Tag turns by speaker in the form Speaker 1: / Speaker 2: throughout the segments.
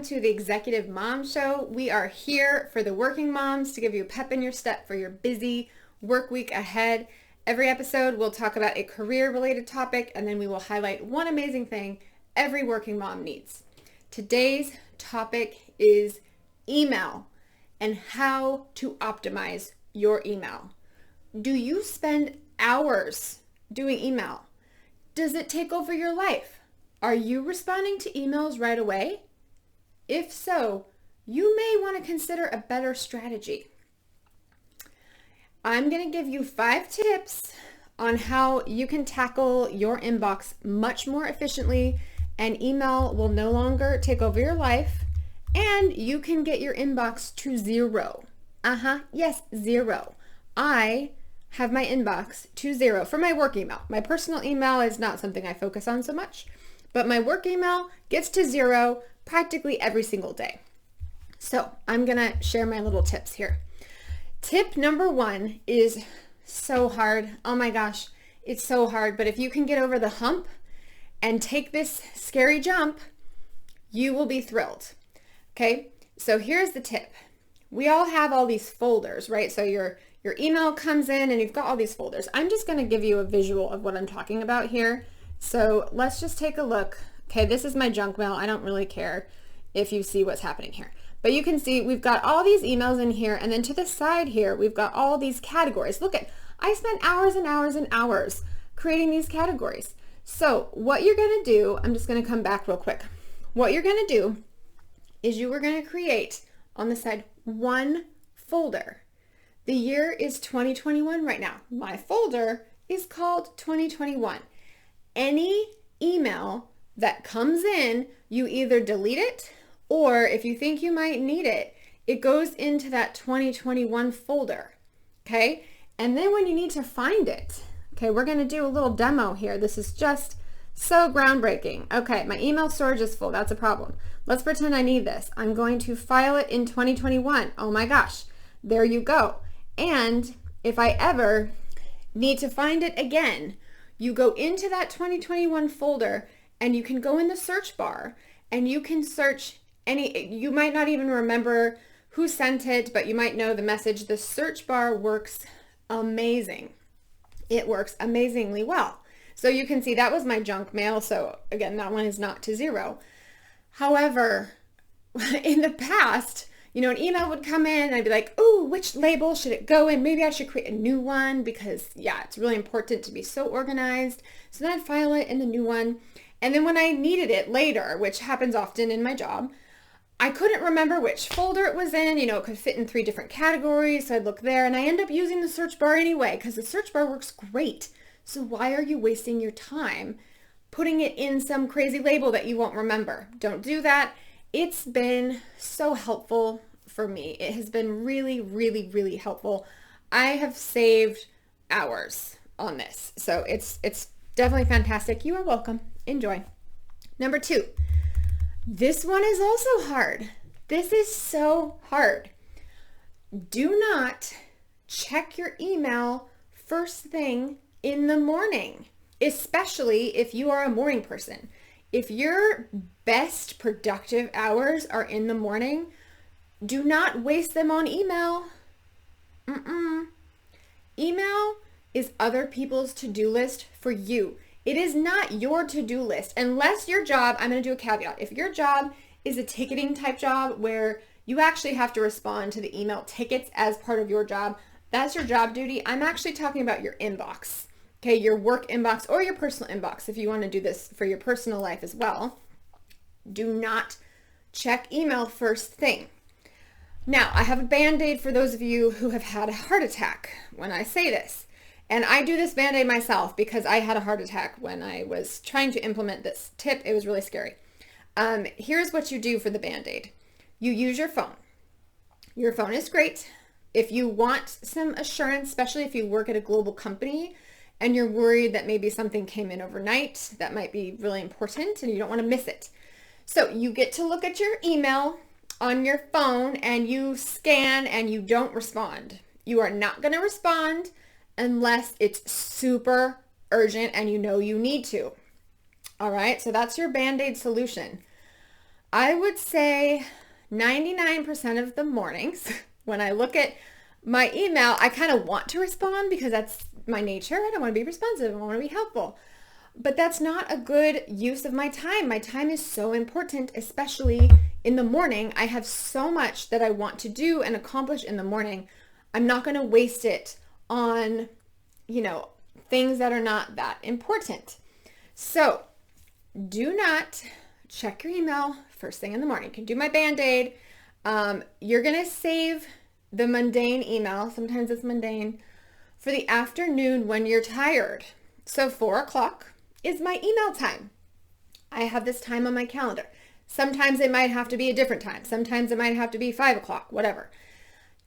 Speaker 1: welcome to the Executive Mom Show. We are here for the working moms to give you a pep in your step for your busy work week ahead. Every episode we'll talk about a career-related topic, and then we will highlight one amazing thing every working mom needs. Today's topic is email and how to optimize your email. Do you spend hours doing email? Does it take over your life? Are you responding to emails right away? If so, you may want to consider a better strategy. I'm going to give you 5 tips on how you can tackle your inbox much more efficiently, and email will no longer take over your life, and you can get your inbox to 0. Yes, 0. I have my inbox to 0 for my work email. My personal email is not something I focus on so much, but my work email gets to 0 practically every single day. So I'm gonna share my little tips here. Tip number 1 is so hard. Oh my gosh, it's so hard. But if you can get over the hump and take this scary jump, you will be thrilled. Okay, so here's the tip. We all have all these folders, right? So your email comes in and you've got all these folders. I'm just going to give you a visual of what I'm talking about here. So let's just take a look. Okay, this is my junk mail. I don't really care if you see what's happening here. But you can see we've got all these emails in here, and then to the side here, we've got all these categories. Look at, I spent hours and hours and hours creating these categories. So what you're going to do, I'm just going to come back real quick. What you're going to do is you are going to create on the side one folder. The year is 2021 right now. My folder is called 2021. Any email that comes in, you either delete it, or if you think you might need it, it goes into that 2021 folder, okay? And then when you need to find it, okay, we're gonna do a little demo here. This is just so groundbreaking. Okay, my email storage is full, that's a problem. Let's pretend I need this. I'm going to file it in 2021. Oh my gosh, there you go. And if I ever need to find it again, you go into that 2021 folder and you can go in the search bar and you can search you might not even remember who sent it, but you might know the message. The search bar works amazing. It works amazingly well. So you can see that was my junk mail. So again, that one is not to 0. However, in the past, an email would come in and I'd be like, oh, which label should it go in? Maybe I should create a new one because it's really important to be so organized. So then I'd file it in the new one. And then when I needed it later, which happens often in my job, I couldn't remember which folder it was in. It could fit in 3 different categories. So I'd look there and I end up using the search bar anyway because the search bar works great. So why are you wasting your time putting it in some crazy label that you won't remember? Don't do that. It's been so helpful for me. It has been really, really, really helpful. I have saved hours on this. So it's definitely fantastic. You are welcome. Enjoy. Number 2, this one is also hard. This is so hard. Do not check your email first thing in the morning, especially if you are a morning person. If your best productive hours are in the morning, do not waste them on email. Email is other people's to-do list for you. It is not your to-do list unless your job, I'm going to do a caveat. If your job is a ticketing type job where you actually have to respond to the email tickets as part of your job, that's your job duty. I'm actually talking about your inbox. Okay, your work inbox or your personal inbox if you want to do this for your personal life as well. Do not check email first thing. Now, I have a Band-Aid for those of you who have had a heart attack when I say this. And I do this Band-Aid myself because I had a heart attack when I was trying to implement this tip. It was really scary. Here's what you do for the Band-Aid. You use your phone. Your phone is great. If you want some assurance, especially if you work at a global company and you're worried that maybe something came in overnight that might be really important and you don't want to miss it. So you get to look at your email on your phone and you scan and you don't respond. You are not going to respond unless it's super urgent and you know you need to. All right, so that's your Band-Aid solution. I would say 99% of the mornings when I look at my email, I kind of want to respond because that's my nature and I want to be responsive. I want to be helpful. But that's not a good use of my time. My time is so important, especially in the morning. I have so much that I want to do and accomplish in the morning. I'm not going to waste it on, things that are not that important. So do not check your email first thing in the morning. You can do my Band-Aid. You're going to save the mundane email, sometimes it's mundane, for the afternoon when you're tired. So 4 o'clock is my email time. I have this time on my calendar. Sometimes it might have to be a different time. Sometimes it might have to be 5 o'clock, whatever,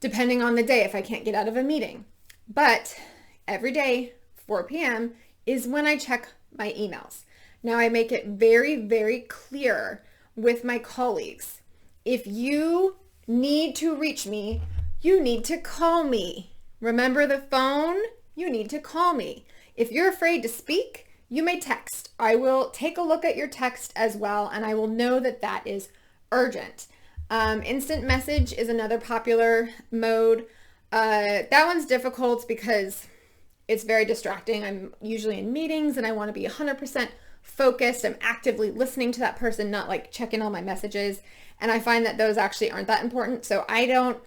Speaker 1: depending on the day if I can't get out of a meeting. But every day, 4 p.m. is when I check my emails. Now I make it very, very clear with my colleagues. If you need to reach me, you need to call me. Remember the phone? You need to call me. If you're afraid to speak, you may text. I will take a look at your text as well, and I will know that that is urgent. Instant message is another popular mode. That one's difficult because it's very distracting. I'm usually in meetings and I want to be 100% focused. I'm actively listening to that person, not like checking all my messages. And I find that those actually aren't that important. So I don't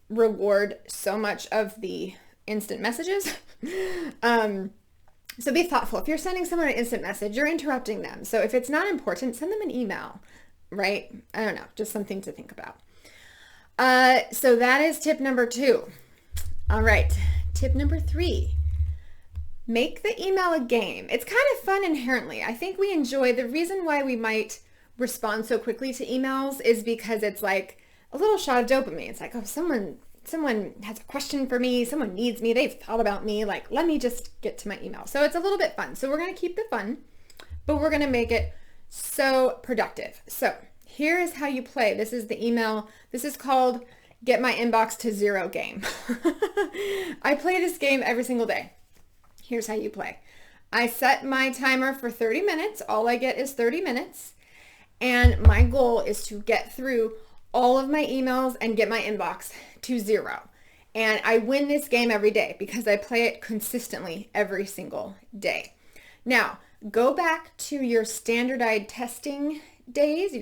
Speaker 1: reward so much of the instant messages. So be thoughtful. If you're sending someone an instant message, you're interrupting them. So if it's not important, send them an email, right? I don't know, just something to think about. So that is tip number 2. All right, tip number 3. Make the email a game. It's kind of fun inherently. I think we enjoy, the reason why we might respond so quickly to emails is because it's like a little shot of dopamine. It's like, oh, someone has a question for me. Someone needs me. They've thought about me. Like, let me just get to my email. So it's a little bit fun. So we're going to keep it fun, but we're going to make it so productive. So here is how you play. This is the email. This is called Get My Inbox to Zero game. I play this game every single day. Here's how you play. I set my timer for 30 minutes. All I get is 30 minutes. And my goal is to get through all of my emails and get my inbox to 0. And I win this game every day because I play it consistently every single day. Now, go back to your standardized testing days.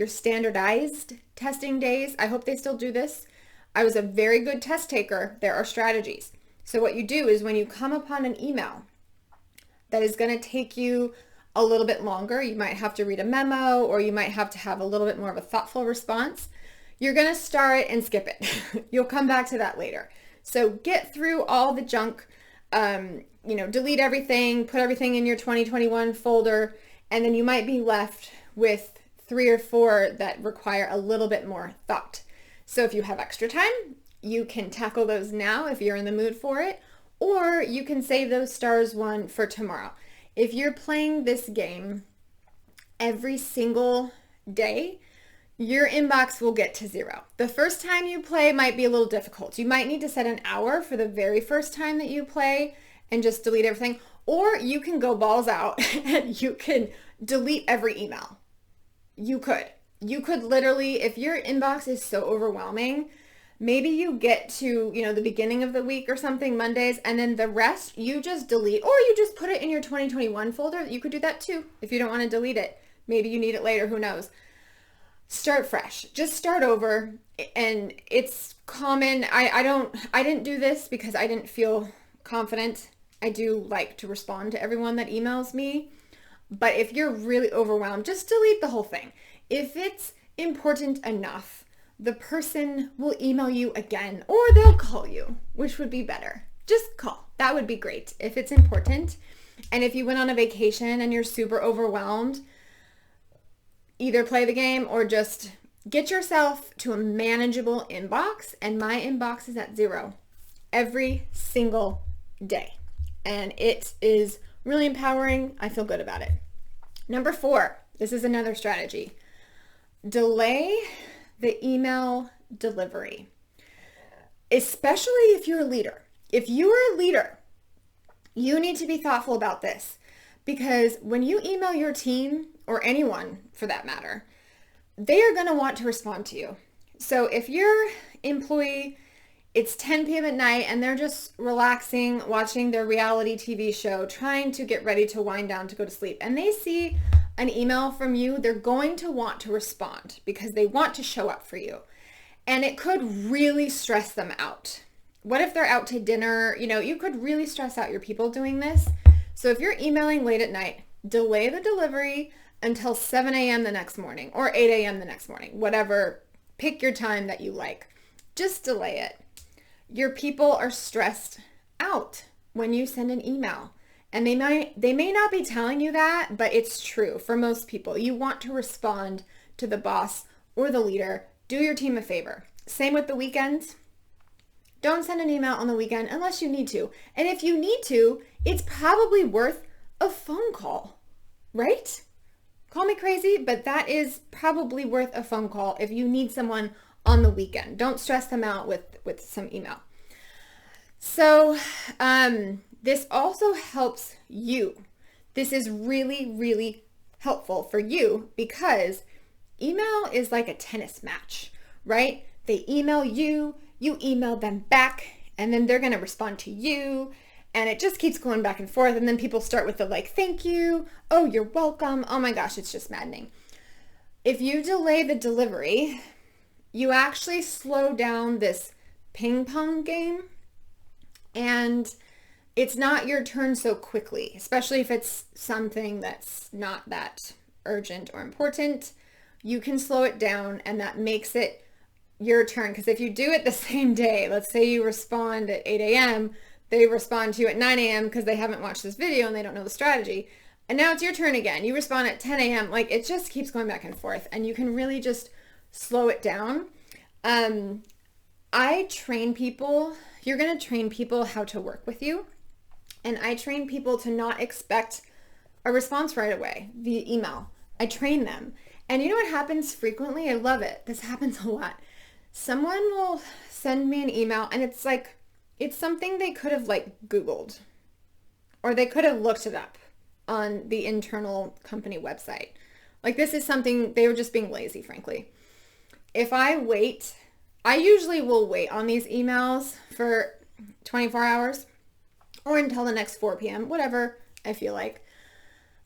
Speaker 1: I hope they still do this. I was a very good test taker. There are strategies. So what you do is when you come upon an email that is going to take you a little bit longer, you might have to read a memo or you might have to have a little bit more of a thoughtful response. You're going to start and skip it. You'll come back to that later. So get through all the junk, delete everything, put everything in your 2021 folder, and then you might be left with 3 or 4 that require a little bit more thought. So if you have extra time, you can tackle those now if you're in the mood for it, or you can save those stars one for tomorrow. If you're playing this game every single day, your inbox will get to 0. The first time you play might be a little difficult. You might need to set an hour for the very first time that you play and just delete everything. Or you can go balls out and you can delete every email. You could literally, if your inbox is so overwhelming, maybe you get to, the beginning of the week or something, Mondays, and then the rest you just delete, or you just put it in your 2021 folder. You could do that too if you don't want to delete it. Maybe you need it later, who knows? Start fresh. Just start over. And it's common. I didn't do this because I didn't feel confident. I do like to respond to everyone that emails me. But if you're really overwhelmed, just delete the whole thing. If it's important enough, the person will email you again or they'll call you, which would be better. Just call. That would be great if it's important. And if you went on a vacation and you're super overwhelmed, either play the game or just get yourself to a manageable inbox. And my inbox is at 0 every single day. And it is really empowering. I feel good about it. Number 4, this is another strategy. Delay the email delivery, especially if you're a leader. If you are a leader, you need to be thoughtful about this, because when you email your team, or anyone for that matter, they are going to want to respond to you. So if your employee, it's 10 p.m. at night and they're just relaxing, watching their reality TV show, trying to get ready to wind down to go to sleep, and they see an email from you, they're going to want to respond because they want to show up for you. And it could really stress them out. What if they're out to dinner? You could really stress out your people doing this. So if you're emailing late at night, delay the delivery until 7 a.m. the next morning or 8 a.m. the next morning, whatever. Pick your time that you like. Just delay it. Your people are stressed out when you send an email. And they may not be telling you that, but it's true for most people. You want to respond to the boss or the leader. Do your team a favor. Same with the weekends. Don't send an email on the weekend unless you need to. And if you need to, it's probably worth a phone call, right? Call me crazy, but that is probably worth a phone call if you need someone on the weekend. Don't stress them out with some email. So this also helps you. This is really, really helpful for you because email is like a tennis match, right? They email you, you email them back, and then they're going to respond to you. And it just keeps going back and forth. And then people start with the thank you. Oh, you're welcome. Oh my gosh, it's just maddening. If you delay the delivery, you actually slow down this ping pong game. And it's not your turn so quickly, especially if it's something that's not that urgent or important. You can slow it down and that makes it your turn. Because if you do it the same day, let's say you respond at 8 a.m., they respond to you at 9 a.m. because they haven't watched this video and they don't know the strategy. And now it's your turn again. You respond at 10 a.m. It just keeps going back and forth. And you can really just slow it down. I train people. You're going to train people how to work with you. And I train people to not expect a response right away via email. I train them. And you know what happens frequently? I love it. This happens a lot. Someone will send me an email and it's something they could have Googled or they could have looked it up on the internal company website. This is something they were just being lazy, frankly. If I wait, I usually will wait on these emails for 24 hours or until the next 4 p.m., whatever I feel like.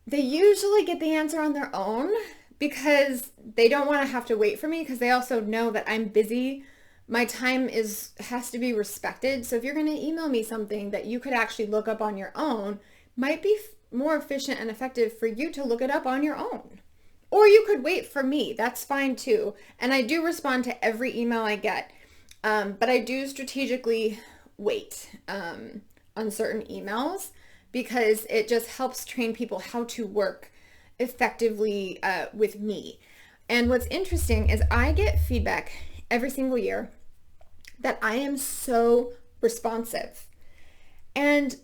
Speaker 1: They usually get the answer on their own because they don't want to have to wait for me because they also know that I'm busy. My time has to be respected. So if you're going to email me something that you could actually look up on your own, might be more efficient and effective for you to look it up on your own. Or you could wait for me. That's fine too. And I do respond to every email I get. But I do strategically wait on certain emails because it just helps train people how to work effectively with me. And what's interesting is I get feedback every single year that I am so responsive. And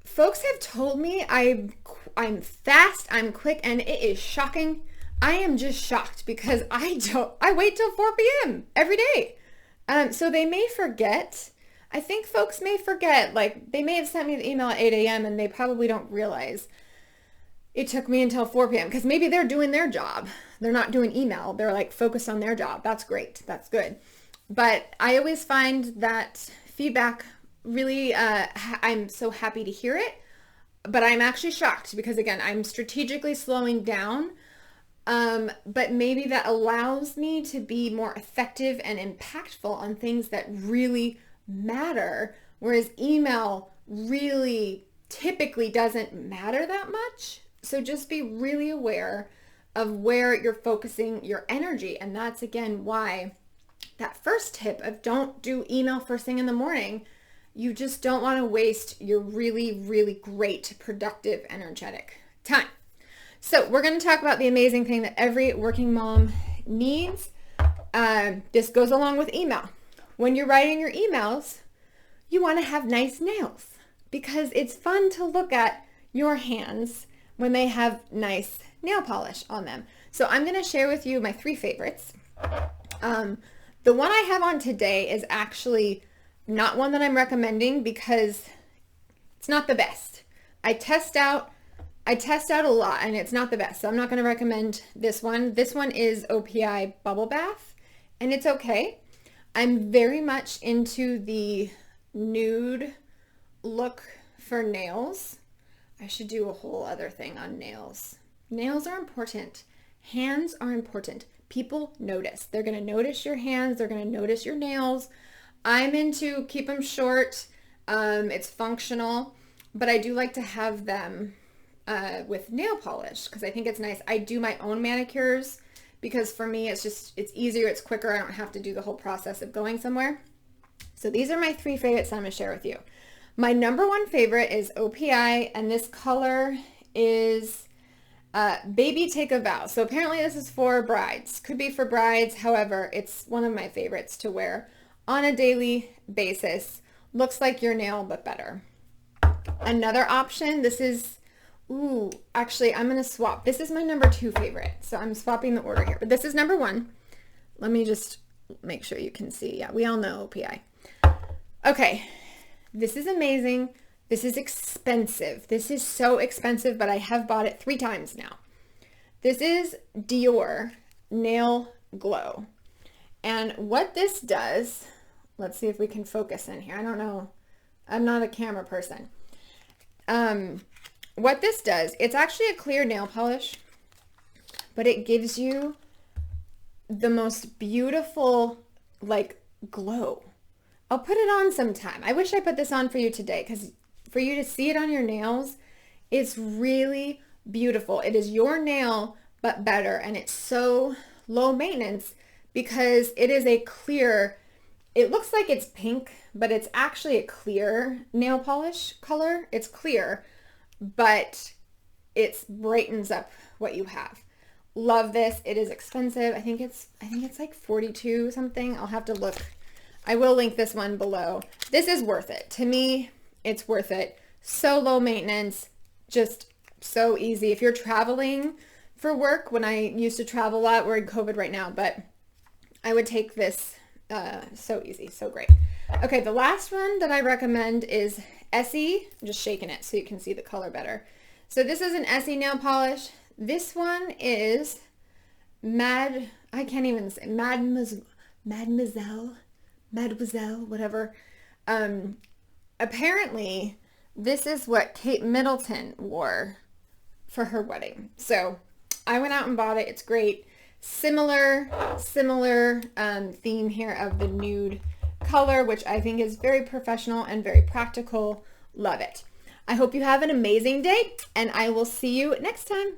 Speaker 1: folks have told me I'm fast, I'm quick, and it is shocking. I am just shocked because I wait till 4 p.m. every day. So they may forget. I think folks may forget, they may have sent me the email at 8 a.m. and they probably don't realize it took me until 4 p.m. because maybe they're doing their job. They're not doing email. They're focused on their job. That's great. That's good. But I always find that feedback really, I'm so happy to hear it, but I'm actually shocked because again, I'm strategically slowing down, but maybe that allows me to be more effective and impactful on things that really matter, whereas email really typically doesn't matter that much. So just be really aware of where you're focusing your energy. And that's again why that first tip of don't do email first thing in the morning. You just don't want to waste your really, really great, productive, energetic time. So we're going to talk about the amazing thing that every working mom needs. This goes along with email. When you're writing your emails, you want to have nice nails because it's fun to look at your hands when they have nice nail polish on them. So I'm going to share with you my 3 favorites. The one I have on today is actually not one that I'm recommending because it's not the best. I test out I test out a lot and it's not the best, so I'm not going to recommend this one. This one is OPI Bubble Bath and it's okay. I'm very much into the nude look for nails. I should do a whole other thing on nails. Nails are important. Hands are important. People notice. They're going to notice your hands. They're going to notice your nails. I'm into keep them short. It's functional, but I do like to have them with nail polish because I think it's nice. I do my own manicures because for me it's easier, it's quicker. I don't have to do the whole process of going somewhere. So these are my 3 favorites I'm going to share with you. My number 1 favorite is OPI, and this color is Baby Take a Vow. So apparently this is for brides. Could be for brides. However, it's one of my favorites to wear on a daily basis. Looks like your nail, but better. Another option, this is, actually I'm going to swap. This is my number 2 favorite. So I'm swapping the order here, but this is number 1. Let me just make sure you can see. Yeah, we all know OPI. Okay. This is amazing. This is expensive. This is so expensive, but I have bought it 3 times now. This is Dior Nail Glow. And what this does, let's see if we can focus in here. I don't know. I'm not a camera person. What this does, it's actually a clear nail polish, but it gives you the most beautiful, like, glow. I'll put it on sometime. I wish I put this on for you today because for you to see it on your nails, it's really beautiful. It is your nail, but better. And it's so low maintenance because it is a clear, it looks like it's pink, but it's actually a clear nail polish color. It's clear, but it brightens up what you have. Love this. It is expensive. I think it's like 42 something. I'll have to look. I will link this one below. This is worth it. To me, it's worth it. So low maintenance, just so easy. If you're traveling for work, when I used to travel a lot, we're in COVID right now, but I would take this, so easy, so great. Okay, the last one that I recommend is Essie. I'm just shaking it so you can see the color better. So this is an Essie nail polish. This one is I can't even say, Mademoiselle, whatever. Apparently this is what Kate Middleton wore for her wedding. So I went out and bought it. It's great. Similar theme here of the nude color, which I think is very professional and very practical. Love it. I hope you have an amazing day and I will see you next time.